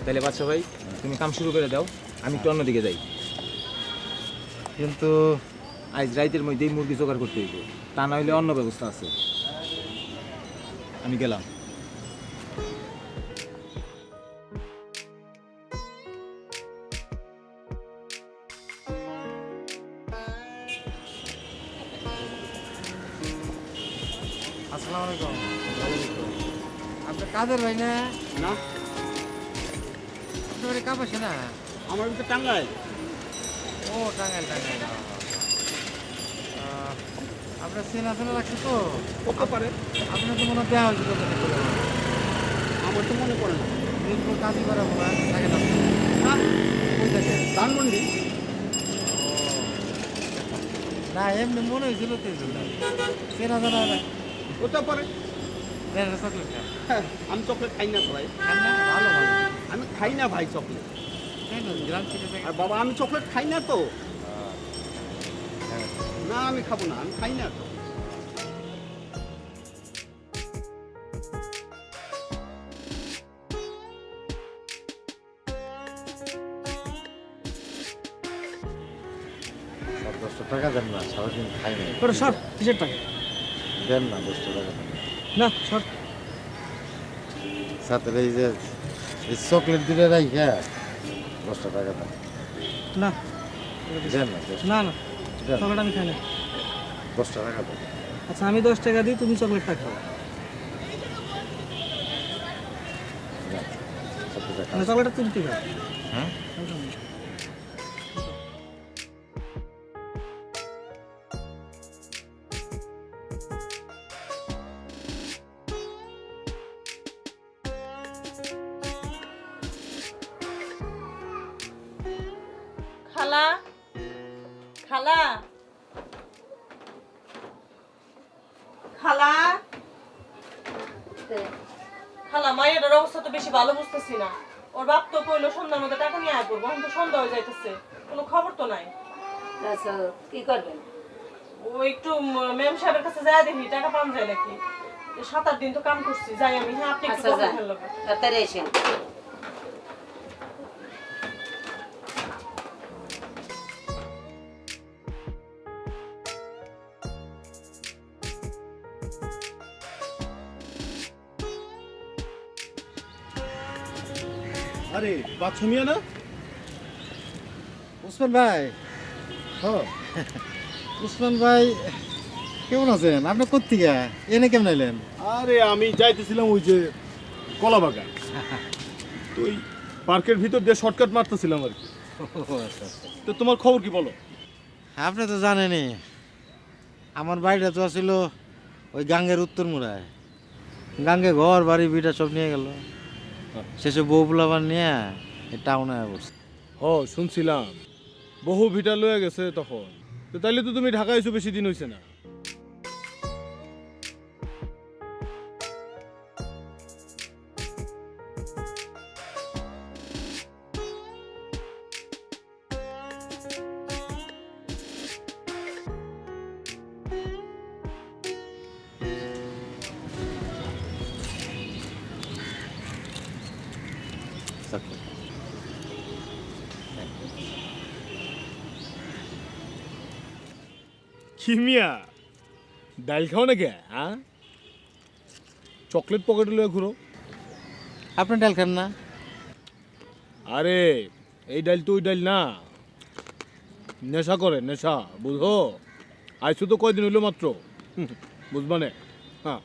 তাহলে বাদশা ভাই তুমি কাম শুরু করে দাও, আমি একটু অন্যদিকে যাই। কিন্তু আজ রাইতের মধ্যেই মুরগি জোগাড় করতে হইব, তা না হইলে অন্য ব্যবস্থা আছে। আমি গেলাম। আসসালামু আলাইকুম। আপনি কাদের ভাই না? না, আপনার বাড়ি কাপাসে না? আমার তো টাঙ্গাইল। ও টাঙ্গাইল টাঙ্গাইল। আপনার চেনা চেনা লাগছে তো? হতে পারে, আপনার তো মনে হয় দেওয়া হয়েছিল আমার তো মনে পড়ে না। দিনপুর কাজী করা মনে হয় থাকে না? না, ওই দেখেন। ধানমন্ডি। না এমনি মনে হয়েছিল তো এই জন্য। চেনা জানা হতে পারে। চকলেট খান হ্যাঁ, আমি চকলেট খাই না তো ভাই। খান না? ভালো ভালো। আমি খাই না ভাই চকলেট। তাই না? গ্রাম থেকে আর বাবা আমি চকলেট খাই না তো। না আমি খাবো না, আমি খাই না তো। সব 10 টাকা দেন না, সারাদিন খাই না। ওটা সর, কিসের টাকা? দেন না 10 টাকা দেন। না সর। সাথে এই যে এই চকলেট দিলে রাইখা 10 টাকা দেন। না দেন না 10 না না, দেন, চকলেট আমি খাই না। 10 টাকা দেন। আচ্ছা আমি 10 টাকা দিই, তুমি চকলেটটা খাও। দেন, 70 টাকা। মানে চকলেটটা তুমি খাও। হ্যাঁ? খালা, খালা, খালা, খালা, মায়ের অবস্থা তো বেশি ভালো বুঝতেছি না। ওর বাপ তো কইলো সন্ধ্যার মধ্যে টাকা নিয়ে আয় করবো, এখন তো সন্ধ্যা হয়ে যাইতেছে, কোনো খবর তো নাই। আচ্ছা কি করবেন? ও একটু ম্যাম সাহেবের কাছে যায় দেখি টাকা পান যায় নাকি। 7-8 দিন তো কাম করছি, যাই আমি। হ্যাঁ আপনি একটু আচ্ছা কথা যান, বলবেন। তাড়াতাড়ি এসেন। আরে বাচ্চা মিয়া না? উসমান ভাই, হ্যাঁ, উসমান ভাই কেমন আছেন? আপনি কোত্থেকে এনে কেমন এলেন? আরে আমি যাইতেছিলাম ওই যে কলা বাগান, তো ওই পার্কের ভিতর দিয়ে শর্টকাট মারতেছিলাম আর কি। তো তোমার খবর কি বলো? আপনি তো জানেনই আমার বাড়িটা তো ছিল ওই গাঙ্গের উত্তর মুড়ায়। গাঙ্গে ঘর বাড়ি বিটা সব নিয়ে গেল, শেষে বউ পোলাবার নিয়ে টাউনে বসছে। ও শুনছিলাম বহু ভিটা লয়ে গেছে তখন। তো তাইলে তো তুমি ঢাকা এসে বেশি দিন হয়েছে না। কি মিয়া, ডাইল খাও নাকি? হ্যাঁ, চকলেট পকেটে লয়ে ঘুরো। আপনি ডাল খান না? আরে এই ডাইল তো ওই ডাইল না, নেশা করে নেশা, বুঝো। আইসু তো কয়দিন হইলো মাত্র, বুঝবানে। হ্যাঁ